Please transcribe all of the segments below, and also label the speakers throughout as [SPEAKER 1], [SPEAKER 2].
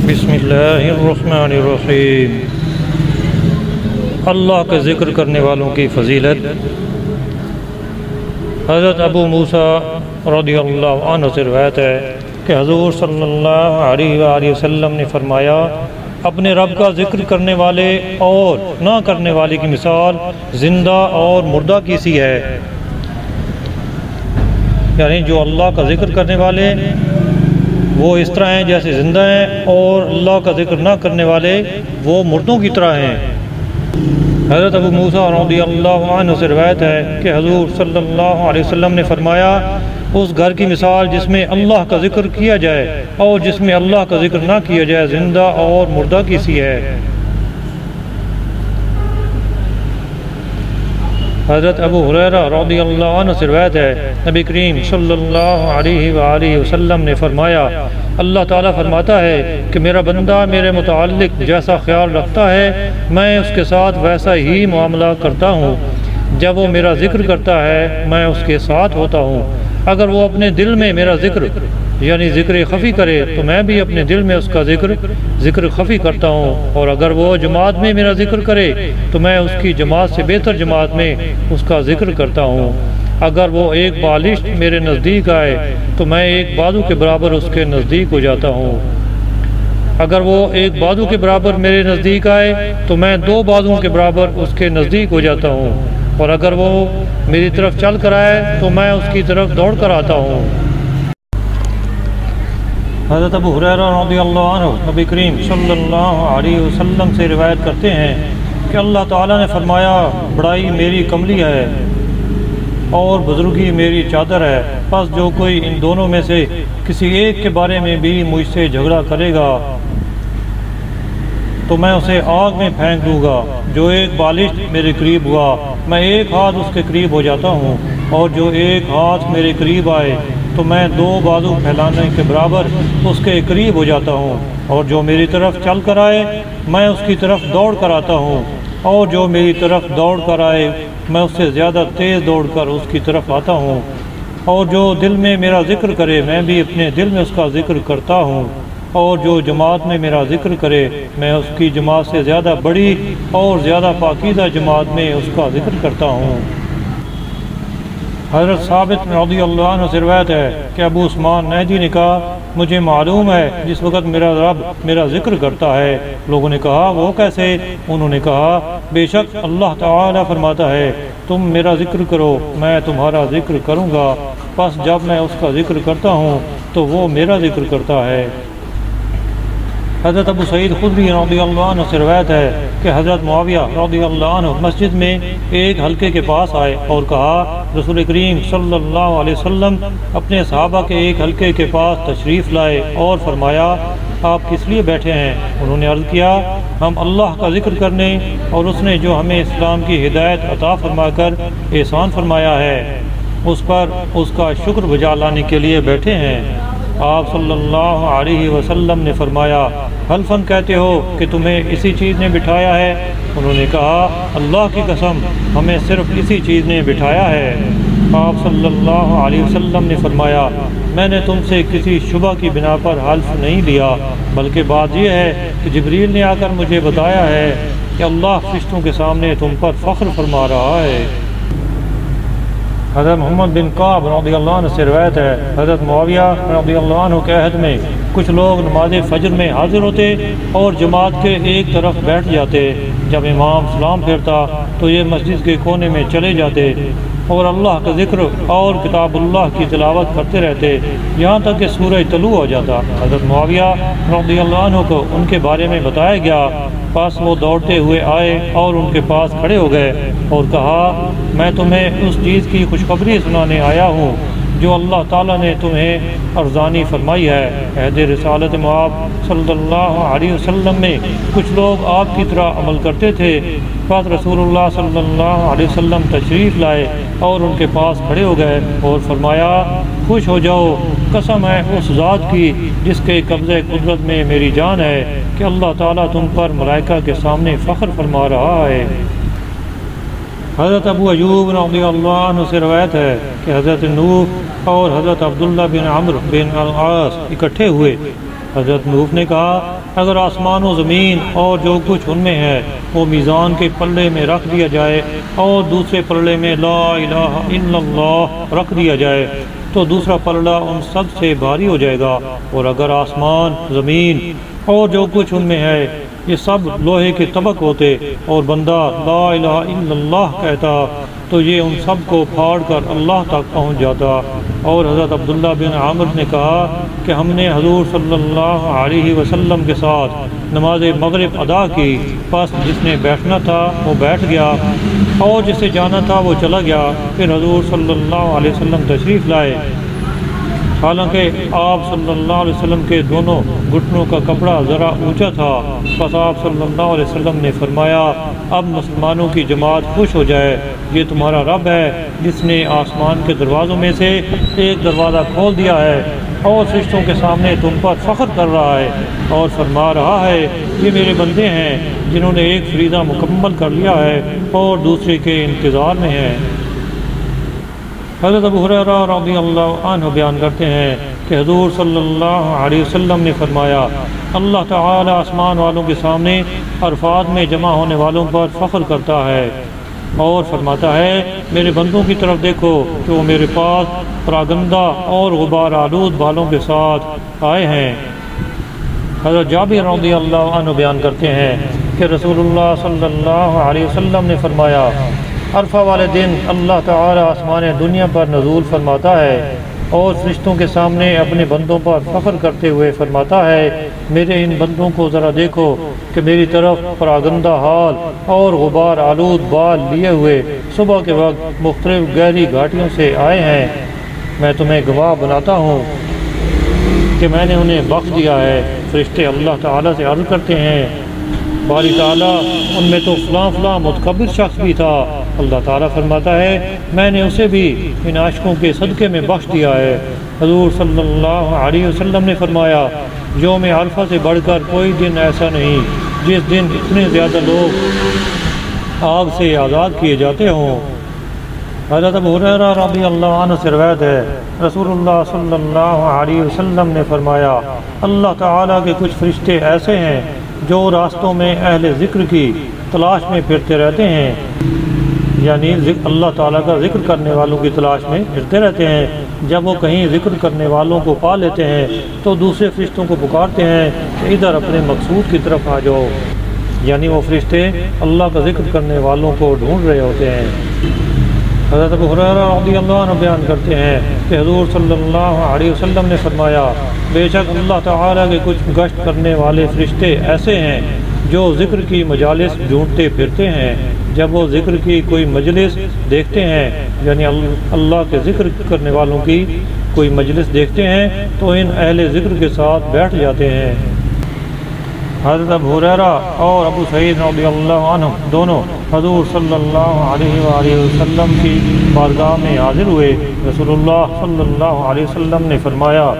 [SPEAKER 1] بسم اللہ الرحمن الرحیم۔ اللہ کا ذکر کرنے والوں کی فضیلت۔ حضرت ابو موسیٰ رضی اللہ عنہ سے روایت ہے کہ حضور صلی اللہ علیہ وآلہ وسلم نے فرمایا، اپنے رب کا ذکر کرنے والے اور نہ کرنے والے کی مثال زندہ اور مردہ کی سی ہے۔ یعنی جو اللہ کا ذکر کرنے والے وہ اس طرح ہیں جیسے زندہ ہیں، اور اللہ کا ذکر نہ کرنے والے وہ مردوں کی طرح ہیں۔ حضرت ابو موسیٰ رضی اللہ عنہ سے روایت ہے کہ حضور صلی اللہ علیہ وسلم نے فرمایا، اس گھر کی مثال جس میں اللہ کا ذکر کیا جائے اور جس میں اللہ کا ذکر نہ کیا جائے زندہ اور مردہ کی سی ہے۔ حضرت ابو ہریرہ رضی اللہ عنہ سے روایت ہے، نبی کریم صلی اللہ علیہ وآلہ وسلم نے فرمایا، اللہ تعالیٰ فرماتا ہے کہ میرا بندہ میرے متعلق جیسا خیال رکھتا ہے میں اس کے ساتھ ویسا ہی معاملہ کرتا ہوں۔ جب وہ میرا ذکر کرتا ہے میں اس کے ساتھ ہوتا ہوں۔ اگر وہ اپنے دل میں میرا ذکر یعنی ذکر خفی کرے تو میں بھی اپنے دل میں اس کا ذکر خفی کرتا ہوں، اور اگر وہ جماعت میں میرا ذکر کرے تو میں اس کی جماعت سے بہتر جماعت میں اس کا ذکر کرتا ہوں۔ اگر وہ ایک بالشت میرے نزدیک آئے تو میں ایک بازو کے برابر اس کے نزدیک ہو جاتا ہوں۔ اگر وہ ایک بازو کے برابر میرے نزدیک آئے تو میں دو بازوؤں کے برابر اس کے نزدیک ہو جاتا ہوں، اور اگر وہ میری طرف چل کر آئے تو میں اس کی طرف دوڑ کر آتا ہوں۔ حضرت ابو ہریرہ رضی اللہ عنہ نبی کریم صلی اللہ علیہ وسلم سے روایت کرتے ہیں کہ اللہ تعالیٰ نے فرمایا، بڑائی میری کملی ہے اور بزرگی میری چادر ہے، پس جو کوئی ان دونوں میں سے کسی ایک کے بارے میں بھی مجھ سے جھگڑا کرے گا تو میں اسے آگ میں پھینک دوں گا۔ جو ایک بالشت میرے قریب ہوا میں ایک ہاتھ اس کے قریب ہو جاتا ہوں، اور جو ایک ہاتھ میرے قریب آئے تو میں دو بازو پھیلانے کے برابر اس کے قریب ہو جاتا ہوں، اور جو میری طرف چل کر آئے میں اس کی طرف دوڑ کر آتا ہوں، اور جو میری طرف دوڑ کر آئے میں اس سے زیادہ تیز دوڑ کر اس کی طرف آتا ہوں، اور جو دل میں میرا ذکر کرے میں بھی اپنے دل میں اس کا ذکر کرتا ہوں، اور جو جماعت میں میرا ذکر کرے میں اس کی جماعت سے زیادہ بڑی اور زیادہ پاکیزہ جماعت میں اس کا ذکر کرتا ہوں۔ حضرت ثابت رضی اللہ عنہ سے روایت ہے کہ ابو عثمان نہدی نے کہا، مجھے معلوم ہے جس وقت میرا رب میرا ذکر کرتا ہے۔ لوگوں نے کہا، وہ کیسے؟ انہوں نے کہا، بے شک اللہ تعالیٰ فرماتا ہے، تم میرا ذکر کرو میں تمہارا ذکر کروں گا، پس جب میں اس کا ذکر کرتا ہوں تو وہ میرا ذکر کرتا ہے۔ حضرت ابو سعید خدری رضی اللہ عنہ سے روایت ہے کہ حضرت معاویہ رضی اللہ عنہ مسجد میں ایک حلقے کے پاس آئے اور کہا، رسول کریم صلی اللہ علیہ وسلم اپنے صحابہ کے ایک حلقے کے پاس تشریف لائے اور فرمایا، آپ کس لیے بیٹھے ہیں؟ انہوں نے عرض کیا، ہم اللہ کا ذکر کرنے اور اس نے جو ہمیں اسلام کی ہدایت عطا فرما کر احسان فرمایا ہے اس پر اس کا شکر بجا لانے کے لیے بیٹھے ہیں۔ آپ صلی اللہ علیہ وسلم نے فرمایا، حلفاً کہتے ہو کہ تمہیں اسی چیز نے بٹھایا ہے؟ انہوں نے کہا، اللہ کی قسم ہمیں صرف اسی چیز نے بٹھایا ہے۔ آپ صلی اللہ علیہ وسلم نے فرمایا، میں نے تم سے کسی شبہ کی بنا پر حلف نہیں لیا، بلکہ بات یہ ہے کہ جبریل نے آ کر مجھے بتایا ہے کہ اللہ فرشتوں کے سامنے تم پر فخر فرما رہا ہے۔ حضرت محمد بن کعب رضی اللہ عنہ سے روایت ہے، حضرت معاویہ رضی اللہ عنہ کے عہد میں کچھ لوگ نماز فجر میں حاضر ہوتے اور جماعت کے ایک طرف بیٹھ جاتے۔ جب امام سلام پھیرتا تو یہ مسجد کے کونے میں چلے جاتے اور اللہ کا ذکر اور کتاب اللہ کی تلاوت کرتے رہتے یہاں تک کہ سورج طلوع ہو جاتا۔ حضرت معاویہ رضی اللہ عنہ کو ان کے بارے میں بتایا گیا، پس وہ دوڑتے ہوئے آئے اور ان کے پاس کھڑے ہو گئے اور کہا، میں تمہیں اس چیز کی خوشخبری سنانے آیا ہوں جو اللہ تعالیٰ نے تمہیں ارزانی فرمائی ہے۔ عہد رسالت مآب صلی اللہ علیہ وسلم میں کچھ لوگ آپ کی طرح عمل کرتے تھے، پس رسول اللہ صلی اللہ علیہ وسلم تشریف لائے اور ان کے پاس کھڑے ہو گئے اور فرمایا، خوش ہو جاؤ، قسم ہے اس ذات کی جس کے قبضہ قدرت میں میری جان ہے کہ اللہ تعالیٰ تم پر ملائکہ کے سامنے فخر فرما رہا ہے۔ حضرت ابو ایوب رضی اللہ عنہ سے روایت ہے کہ حضرت نوح اور حضرت عبداللہ بن عمرو بن العاص اکٹھے ہوئے۔ حضرت نوح نے کہا، اگر آسمان و زمین اور جو کچھ ان میں ہے وہ میزان کے پلے میں رکھ دیا جائے اور دوسرے پلے میں لا الہ الا اللہ رکھ دیا جائے تو دوسرا پلڑا ان سب سے بھاری ہو جائے گا، اور اگر آسمان، زمین اور جو کچھ ان میں ہے یہ سب لوہے کے طبق ہوتے اور بندہ لا الہ الا اللہ کہتا تو یہ ان سب کو پھاڑ کر اللہ تک پہنچ جاتا۔ اور حضرت عبداللہ بن عامر نے کہا کہ ہم نے حضور صلی اللہ علیہ وسلم کے ساتھ نماز مغرب ادا کی، پس جس نے بیٹھنا تھا وہ بیٹھ گیا اور جسے جانا تھا وہ چلا گیا۔ پھر حضور صلی اللہ علیہ وسلم تشریف لائے، حالانکہ آپ صلی اللہ علیہ وسلم کے دونوں گھٹنوں کا کپڑا ذرا اونچا تھا، بس آپ صلی اللہ علیہ وسلم نے فرمایا اب مسلمانوں کی جماعت خوش ہو جائے، یہ تمہارا رب ہے جس نے آسمان کے دروازوں میں سے ایک دروازہ کھول دیا ہے اور فرشتوں کے سامنے تم پر فخر کر رہا ہے اور فرما رہا ہے یہ میرے بندے ہیں جنہوں نے ایک فریضہ مکمل کر لیا ہے اور دوسرے کے انتظار میں ہیں۔ حضرت ابو ہریرہ رضی اللہ عنہ بیان کرتے ہیں کہ حضور صلی اللہ علیہ وسلم نے فرمایا اللہ تعالی آسمان والوں کے سامنے عرفات میں جمع ہونے والوں پر فخر کرتا ہے اور فرماتا ہے میرے بندوں کی طرف دیکھو کہ وہ میرے پاس پراگندہ اور غبار آلود بالوں کے ساتھ آئے ہیں۔ حضرت جابر رضی اللہ عنہ بیان کرتے ہیں کہ رسول اللہ صلی اللہ علیہ وسلم نے فرمایا عرفہ والے دن اللہ تعالی آسمان دنیا پر نزول فرماتا ہے اور فرشتوں کے سامنے اپنے بندوں پر فخر کرتے ہوئے فرماتا ہے میرے ان بندوں کو ذرا دیکھو کہ میری طرف پراگندہ حال اور غبار آلود بال لیے ہوئے صبح کے وقت مختلف گہری گھاٹیوں سے آئے ہیں، میں تمہیں گواہ بناتا ہوں کہ میں نے انہیں بخش دیا ہے۔ فرشتے اللہ تعالیٰ سے عرض کرتے ہیں باری تعالیٰ ان میں تو فلاں فلاں متکبر شخص بھی تھا، اللہ تعالیٰ فرماتا ہے میں نے اسے بھی ان عاشقوں کے صدقے میں بخش دیا ہے۔ حضور صلی اللہ علیہ وسلم نے فرمایا یوم عرفہ سے بڑھ کر کوئی دن ایسا نہیں جس دن اتنے زیادہ لوگ آگ سے آزاد کیے جاتے ہوں۔ حضرت ابو ہریرہ رضی اللہ عنہ سے روایت ہے رسول اللہ صلی اللہ علیہ وسلم نے فرمایا اللہ تعالیٰ کے کچھ فرشتے ایسے ہیں جو راستوں میں اہل ذکر کی تلاش میں پھرتے رہتے ہیں، یعنی اللہ تعالیٰ کا ذکر کرنے والوں کی تلاش میں پھرتے رہتے ہیں، جب وہ کہیں ذکر کرنے والوں کو پا لیتے ہیں تو دوسرے فرشتوں کو پکارتے ہیں کہ ادھر اپنے مقصود کی طرف آ جاؤ، یعنی وہ فرشتے اللہ کا ذکر کرنے والوں کو ڈھونڈ رہے ہوتے ہیں۔ حضرت ابو ہریرہ رضی اللہ عنہ بیان کرتے ہیں کہ حضور صلی اللہ علیہ وسلم نے فرمایا بے شک اللہ تعالیٰ کے کچھ گشت کرنے والے فرشتے ایسے ہیں جو ذکر کی مجالس ڈھونڈتے پھرتے ہیں، جب وہ ذکر کی کوئی مجلس دیکھتے ہیں یعنی اللہ کے ذکر کرنے والوں کی کوئی مجلس دیکھتے ہیں تو ان اہل ذکر کے ساتھ بیٹھ جاتے ہیں۔ حضرت ابو ہریرہ اور ابو سعید رضی اللہ عنہ دونوں حضور صلی اللہ علیہ وآلہ وسلم کی بارگاہ میں حاضر ہوئے۔ رسول اللہ صلی اللہ علیہ وسلم نے فرمایا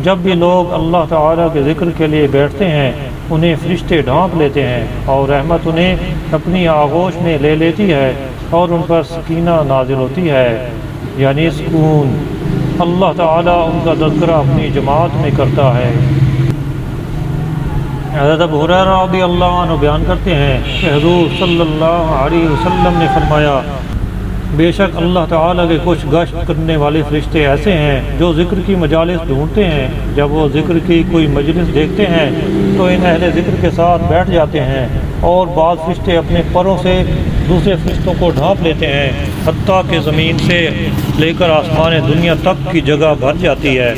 [SPEAKER 1] جب بھی لوگ اللہ تعالیٰ کے ذکر کے لیے بیٹھتے ہیں انہیں فرشتے ڈھانپ لیتے ہیں اور رحمت انہیں اپنی آغوش میں لے لیتی ہے اور ان پر سکینہ نازل ہوتی ہے، یعنی سکون۔ اللہ تعالیٰ ان کا تذکرہ اپنی جماعت میں کرتا ہے۔ حضرت ابو ہریرہ رضی اللہ عنہ بیان کرتے ہیں کہ حضور صلی اللہ علیہ وسلم نے فرمایا بے شک اللہ تعالیٰ کے کچھ گشت کرنے والے فرشتے ایسے ہیں جو ذکر کی مجالس ڈھونڈتے ہیں، جب وہ ذکر کی کوئی مجلس دیکھتے ہیں تو ان اہل ذکر کے ساتھ بیٹھ جاتے ہیں، اور بعض فرشتے اپنے پروں سے دوسرے فرشتوں کو ڈھانپ لیتے ہیں حتیٰ کہ زمین سے لے کر آسمان دنیا تک کی جگہ بھر جاتی ہے۔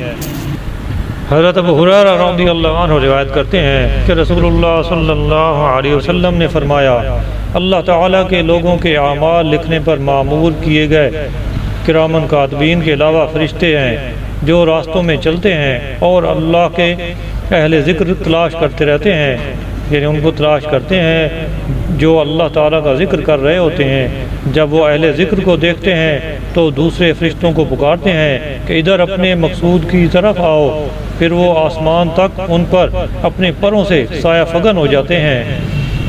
[SPEAKER 1] حضرت ابو ہریرہ رضی اللہ عنہ روایت کرتے ہیں کہ رسول اللہ صلی اللہ علیہ وسلم نے فرمایا اللہ تعالیٰ کے لوگوں کے اعمال لکھنے پر معمور کیے گئے کرامن کاتبین کے علاوہ فرشتے ہیں جو راستوں میں چلتے ہیں اور اللہ کے اہل ذکر تلاش کرتے رہتے ہیں، یعنی ان کو تلاش کرتے ہیں جو اللہ تعالیٰ کا ذکر کر رہے ہوتے ہیں، جب وہ اہل ذکر کو دیکھتے ہیں تو دوسرے فرشتوں کو پکارتے ہیں کہ ادھر اپنے مقصود کی طرف آؤ، پھر وہ آسمان تک ان پر اپنے پروں سے سایہ فگن ہو جاتے ہیں،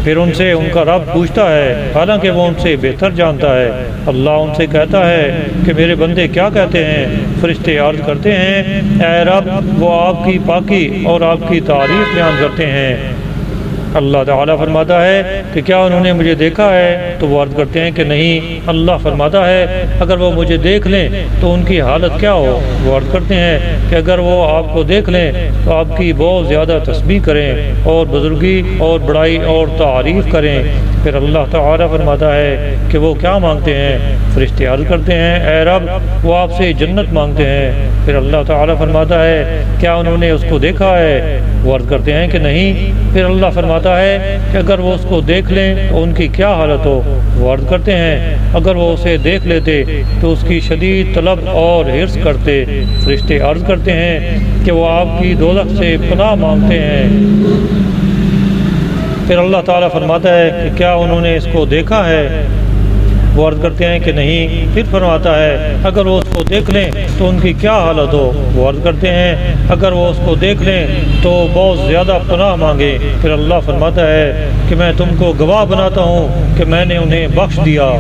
[SPEAKER 1] پھر ان سے ان کا رب پوچھتا ہے حالانکہ وہ ان سے بہتر جانتا ہے۔ اللہ ان سے کہتا ہے کہ میرے بندے کیا کہتے ہیں؟ فرشتے عرض کرتے ہیں اے رب وہ آپ کی پاکی اور آپ کی تعریف بیان کرتے ہیں۔ اللہ تعالیٰ فرماتا ہے کہ کیا انہوں نے مجھے دیکھا ہے؟ تو وہ عرض کرتے ہیں کہ نہیں۔ اللہ فرماتا ہے اگر وہ مجھے دیکھ لیں تو ان کی حالت کیا ہو؟ وہ عرض کرتے ہیں کہ اگر وہ آپ کو دیکھ لیں تو آپ کی بہت زیادہ تسبیح کریں اور بزرگی اور بڑائی اور تعریف کریں۔ پھر اللہ تعالیٰ فرماتا ہے کہ وہ کیا مانگتے ہیں؟ فرشتے عرض کرتے ہیں اے رب وہ آپ سے جنت مانگتے ہیں۔ پھر اللہ تعالیٰ فرماتا ہے کیا انہوں نے اس کو دیکھا ہے؟ وہ عرض کرتے ہیں کہ نہیں۔ پھر اللہ فرماتا ہے کہ اگر وہ اس کو دیکھ لیں تو ان کی کیا حالت ہو؟ وہ عرض کرتے ہیں اگر وہ اسے دیکھ لیتے تو اس کی شدید طلب اور حرص کرتے۔ فرشتے عرض کرتے ہیں کہ وہ آپ کی دوزخ سے پناہ مانگتے ہیں۔ پھر اللہ تعالیٰ فرماتا ہے کہ کیا انہوں نے اس کو دیکھا ہے؟ وہ عرض کرتے ہیں کہ نہیں۔ پھر فرماتا ہے اگر وہ اس کو دیکھ لیں تو ان کی کیا حالت ہو؟ وہ عرض کرتے ہیں اگر وہ اس کو دیکھ لیں تو بہت زیادہ پناہ مانگے۔ پھر اللہ فرماتا ہے کہ میں تم کو گواہ بناتا ہوں کہ میں نے انہیں بخش دیا۔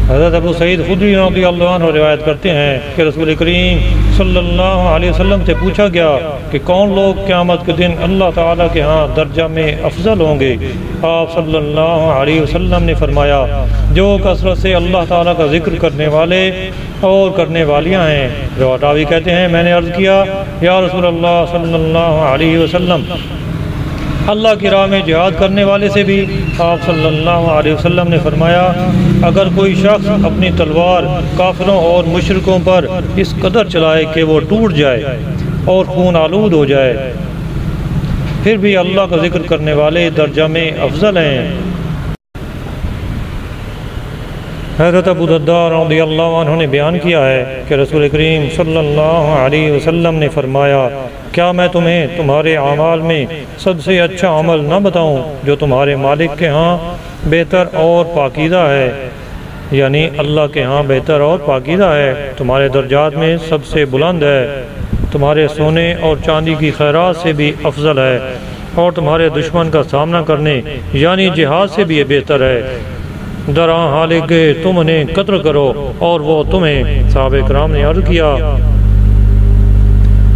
[SPEAKER 1] حضرت ابو سعید خدری رضی اللہ عنہ روایت کرتے ہیں کہ رسول کریم صلی اللہ علیہ وسلم سے پوچھا گیا کہ کون لوگ قیامت کے دن اللہ تعالیٰ کے ہاں درجہ میں افضل ہوں گے؟ آپ صلی اللہ علیہ وسلم نے فرمایا جو کثرت سے اللہ تعالیٰ کا ذکر کرنے والے اور کرنے والیاں ہیں۔ راوی کہتے ہیں میں نے عرض کیا یا رسول اللہ صلی اللہ علیہ وسلم اللہ کی راہ میں جہاد کرنے والے سے بھی؟ آپ صلی اللہ علیہ وسلم نے فرمایا اگر کوئی شخص اپنی تلوار کافروں اور مشرکوں پر اس قدر چلائے کہ وہ ٹوٹ جائے اور خون آلود ہو جائے پھر بھی اللہ کا ذکر کرنے والے درجہ میں افضل ہیں۔ حضرت ابو درداء رضی اللہ عنہ نے بیان کیا ہے کہ رسول کریم صلی اللہ علیہ وسلم نے فرمایا کیا میں تمہیں تمہارے اعمال میں سب سے اچھا عمل نہ بتاؤں جو تمہارے مالک کے ہاں بہتر اور پاکیزہ ہے؟ یعنی اللہ کے ہاں بہتر اور پاکیزہ ہے، تمہارے درجات میں سب سے بلند ہے، تمہارے سونے اور چاندی کی خیرات سے بھی افضل ہے، اور تمہارے دشمن کا سامنا کرنے یعنی جہاد سے بھی یہ بہتر ہے۔ درآں حالک تم انہیں قتل کرو اور وہ تمہیں۔ صحابہ کرام نے عرض کیا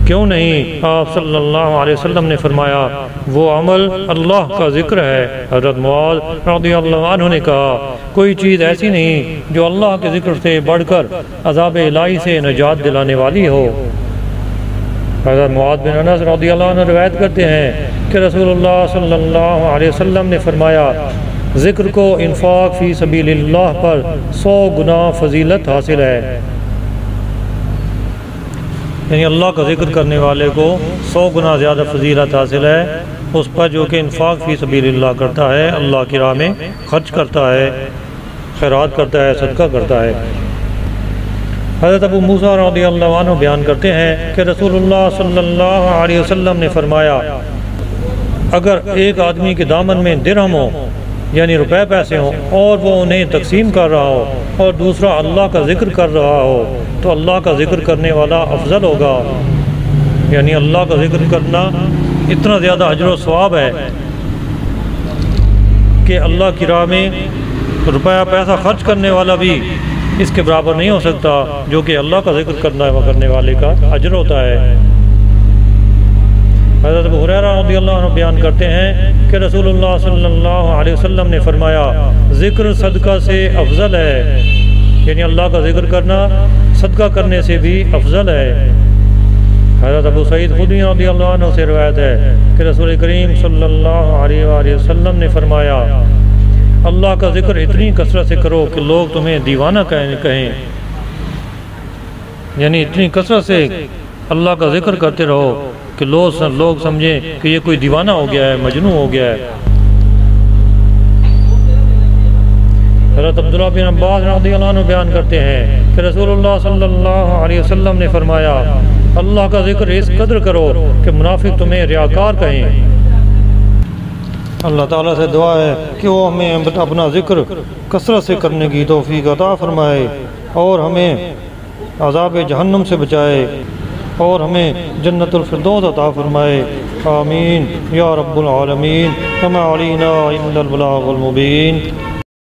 [SPEAKER 1] کیوں نہیں؟ آپ صلی اللہ علیہ وسلم نے فرمایا وہ عمل اللہ کا ذکر ہے۔ حضرت معاذ رضی اللہ عنہ نے کہا کوئی چیز ایسی نہیں جو اللہ کے ذکر سے بڑھ کر عذاب الہی سے نجات دلانے والی ہو۔ حضرت معاذ بن انس رضی اللہ عنہ روایت کرتے ہیں کہ رسول اللہ صلی اللہ علیہ وسلم نے فرمایا ذکر کو انفاق فی سبیل اللہ پر 100 گنا فضیلت حاصل ہے، یعنی اللہ کا ذکر کرنے والے کو 100 گنا زیادہ فضیلت حاصل ہے اس پر جو کہ انفاق فی سبیل اللہ کرتا ہے، اللہ کی راہ میں خرچ کرتا ہے، خیرات کرتا ہے، صدقہ کرتا ہے۔ حضرت ابو موسیٰ رضی اللہ عنہ بیان کرتے ہیں کہ رسول اللہ صلی اللہ علیہ وسلم نے فرمایا اگر ایک آدمی کے دامن میں درہم ہو یعنی روپے پیسے ہوں اور وہ انہیں تقسیم کر رہا ہو اور دوسرا اللہ کا ذکر کر رہا ہو تو اللہ کا ذکر کرنے والا افضل ہوگا، یعنی اللہ کا ذکر کرنا اتنا زیادہ اجر و ثواب ہے کہ اللہ کی راہ میں روپیہ پیسہ خرچ کرنے والا بھی اس کے برابر نہیں ہو سکتا جو کہ اللہ کا ذکر کرنے والے کا اجر ہوتا ہے۔ حضرت ابو ہریرہ رضی اللہ عنہ بیان کرتے ہیں کہ رسول اللہ صلی اللہ علیہ وسلم نے فرمایا ذکر صدقہ سے افضل ہے، یعنی اللہ کا ذکر کرنا صدقہ کرنے سے بھی افضل ہے۔ حضرت ابو سعید خدری رضی اللہ عنہ سے روایت ہے کہ رسول کریم صلی اللہ علیہ وآلہ وسلم نے فرمایا اللہ کا ذکر اتنی کثرت سے کرو کہ لوگ تمہیں دیوانہ کہیں، یعنی اتنی کثرت سے اللہ کا ذکر کرتے رہو کہ لوگ سمجھیں کہ یہ کوئی دیوانہ ہو گیا ہے، مجنون ہو گیا ہے۔ حضرت عبداللہ بن عباس رضی اللہ عنہ بیان کرتے ہیں کہ رسول اللہ صلی اللہ علیہ وسلم نے فرمایا اللہ کا ذکر اس قدر کرو کہ منافق تمہیں ریاکار کہیں۔ اللہ تعالیٰ سے دعا ہے کہ وہ ہمیں اپنا ذکر کثرت سے کرنے کی توفیق عطا فرمائے اور ہمیں عذاب جہنم سے بچائے اور ہمیں جنت الفردوس عطا فرمائے، آمین یا رب العالمین۔ وما علینا الا البلاغ المبین۔